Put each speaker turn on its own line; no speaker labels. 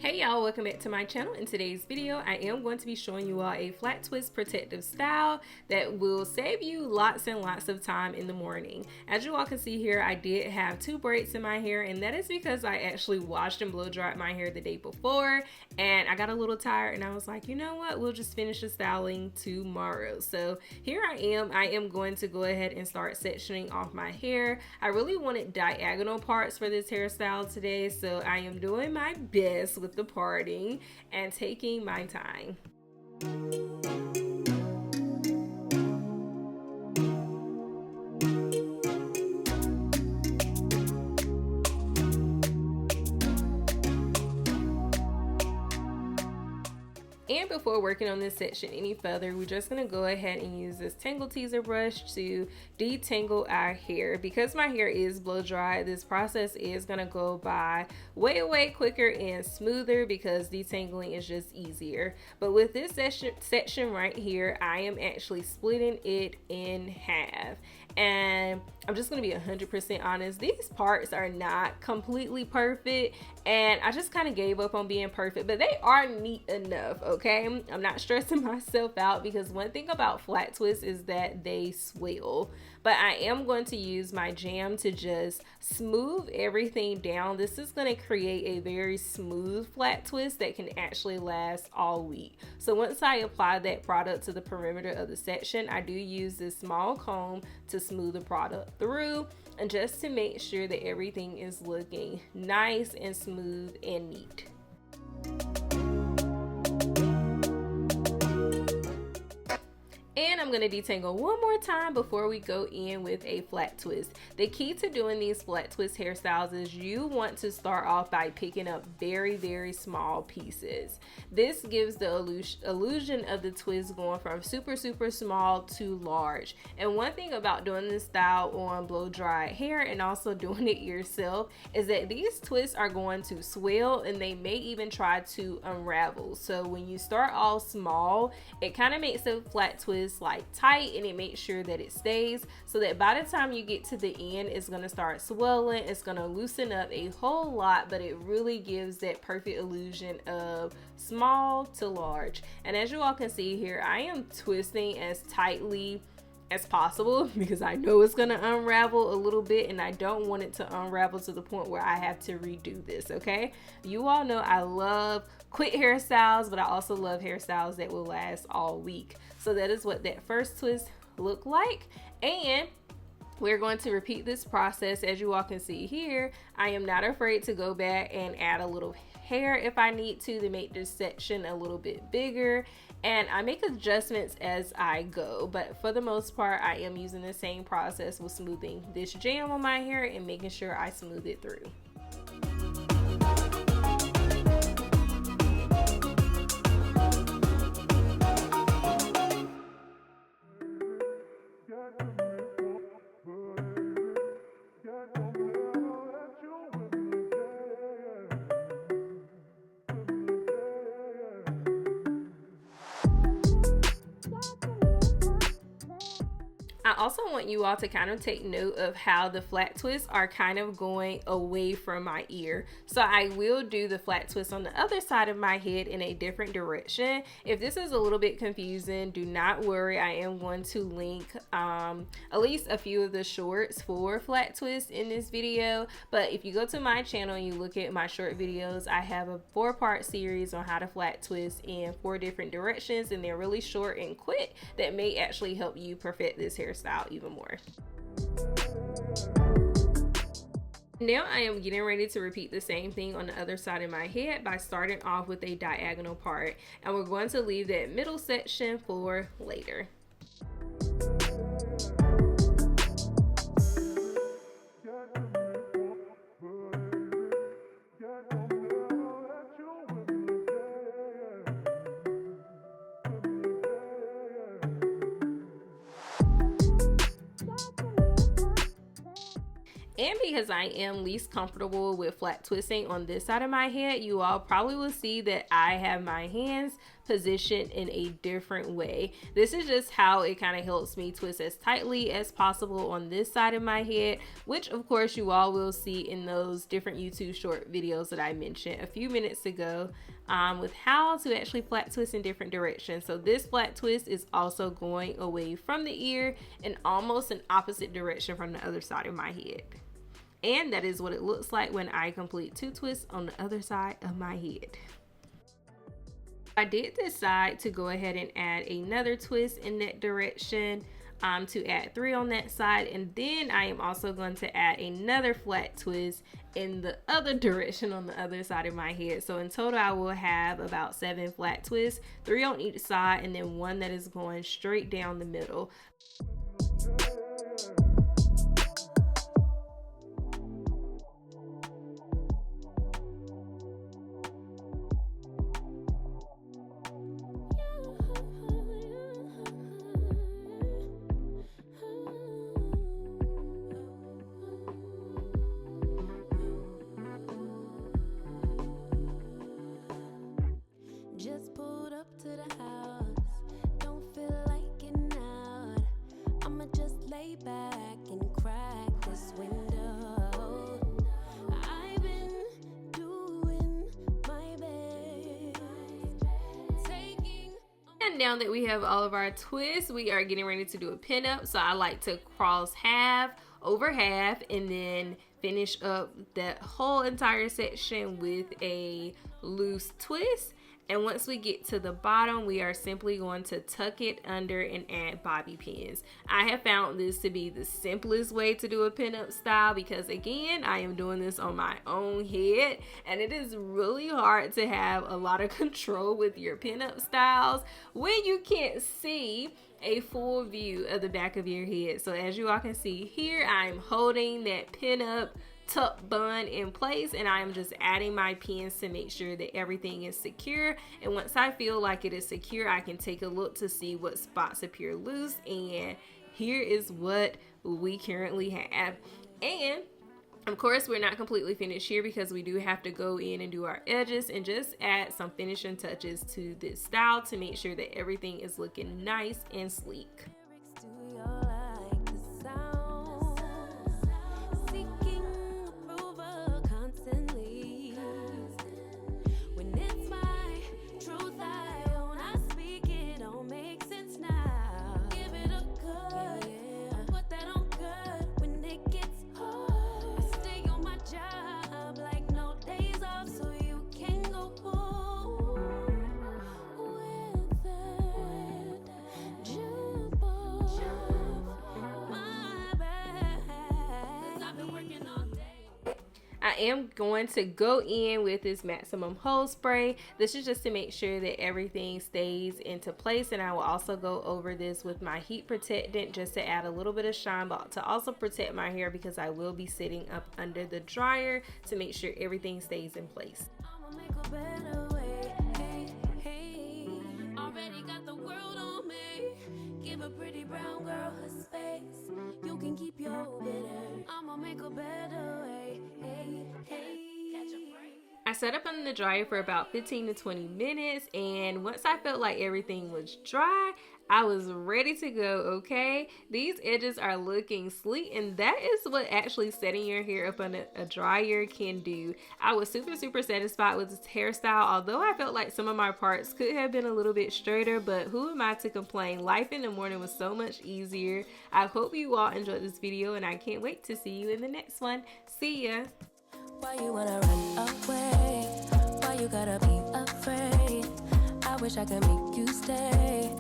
Hey y'all, welcome back to my channel. In today's video, I am going to be showing you all a flat twist protective style that will save you lots and lots of time in the morning. As you all can see here, I did have 2 braids in my hair, and that is because I actually washed and blow dried my hair the day before, and I got a little tired and I was like, you know what, we'll just finish the styling tomorrow. So here I am going to go ahead and start sectioning off my hair. I really wanted diagonal parts for this hairstyle today, so I am doing my best with the parting and taking my time. And before working on this section any further, we're just going to go ahead and use this Tangle Teaser brush to detangle our hair. Because my hair is blow dry, this process is going to go by way quicker and smoother because detangling is just easier. But with this section right here, I am actually splitting it in half. And I'm just going to be 100% honest, these parts are not completely perfect, and I just kind of gave up on being perfect, but they are neat enough, okay? I'm not stressing myself out because one thing about flat twists is that they swell. But I am going to use my jam to just smooth everything down. This is going to create a very smooth flat twist that can actually last all week. So once I apply that product to the perimeter of the section, I do use this small comb to smooth the product through, and just to make sure that everything is looking nice and smooth and neat. And I'm going to detangle one more time before we go in with a flat twist. The key to doing these flat twist hairstyles is you want to start off by picking up very small pieces. This gives the illusion of the twist going from super small to large. And one thing about doing this style on blow dried hair and also doing it yourself is that these twists are going to swell and they may even try to unravel. So when you start all small, it kind of makes a flat twist like tight, and it makes sure that it stays, so that by the time you get to the end, it's going to start swelling, it's going to loosen up a whole lot, but it really gives that perfect illusion of small to large. And as you all can see here, I am twisting as tightly as possible because I know it's going to unravel a little bit, and I don't want it to unravel to the point where I have to redo this. Okay, you all know I love quick hairstyles, but I also love hairstyles that will last all week. So that is what that first twist looked like, and we're going to repeat this process. As you all can see here, I am not afraid to go back and add a little hair if I need to make this section a little bit bigger, and I make adjustments as I go, but for the most part I am using the same process with smoothing this jam on my hair and making sure I smooth it through. I also want you all to kind of take note of how the flat twists are kind of going away from my ear. So I will do the flat twist on the other side of my head in a different direction. If this is a little bit confusing, do not worry. I am going to link at least a few of the shorts for flat twists in this video. But if you go to my channel and you look at my short videos, I have a 4-part series on how to flat twist in 4 different directions, and they're really short and quick that may actually help you perfect this hairstyle even more. Now I am getting ready to repeat the same thing on the other side of my head by starting off with a diagonal part, and we're going to leave that middle section for later. And because I am least comfortable with flat twisting on this side of my head, you all probably will see that I have my hands positioned in a different way. This is just how it kind of helps me twist as tightly as possible on this side of my head, which of course you all will see in those different YouTube short videos that I mentioned a few minutes ago, with how to actually flat twist in different directions. So this flat twist is also going away from the ear in almost an opposite direction from the other side of my head. And that is what it looks like when I complete 2 twists on the other side of my head. I did decide to go ahead and add another twist in that direction, to add 3 on that side, and then I am also going to add another flat twist in the other direction on the other side of my head. So in total I will have about 7 flat twists, 3 on each side, and then 1 that is going straight down the middle.
Just pulled up to the house, don't feel like getting out. I'ma just lay back and crack this window. I've been doing my best,
and now that we have all of our twists, we are getting ready to do a pinup. So I like to cross half over half and then finish up that whole entire section with a loose twist. And once we get to the bottom, we are simply going to tuck it under and add bobby pins. I have found this to be the simplest way to do a pinup style because, again, I am doing this on my own head, and it is really hard to have a lot of control with your pinup styles when you can't see a full view of the back of your head. So as you all can see here, I'm holding that pinup tuck bun in place, and I'm just adding my pins to make sure that everything is secure. And once I feel like it is secure, I can take a look to see what spots appear loose, and here is what we currently have. And of course, we're not completely finished here because we do have to go in and do our edges and just add some finishing touches to this style to make sure that everything is looking nice and sleek. I am going to go in with this maximum hold spray. This is just to make sure that everything stays into place, and I will also go over this with my heat protectant just to add a little bit of shine, but to also protect my hair because I will be sitting up under the dryer to make sure everything stays in place.
I'ma make a better way. Hey, hey. Already got the world on me. Give a pretty brown girl her space. You can keep your bitter. I'ma make a better way. Hey, hey. Catch a break.
I set up in the dryer for about 15 to 20 minutes, and once I felt like everything was dry, I was ready to go, okay? These edges are looking sleek, and that is what actually setting your hair up on a dryer can do. I was super satisfied with this hairstyle, although I felt like some of my parts could have been a little bit straighter, but who am I to complain? Life in the morning was so much easier. I hope you all enjoyed this video, and I can't wait to see you in the next one. See ya!
Why you wanna run away? Why you gotta be afraid? I wish I could make you stay.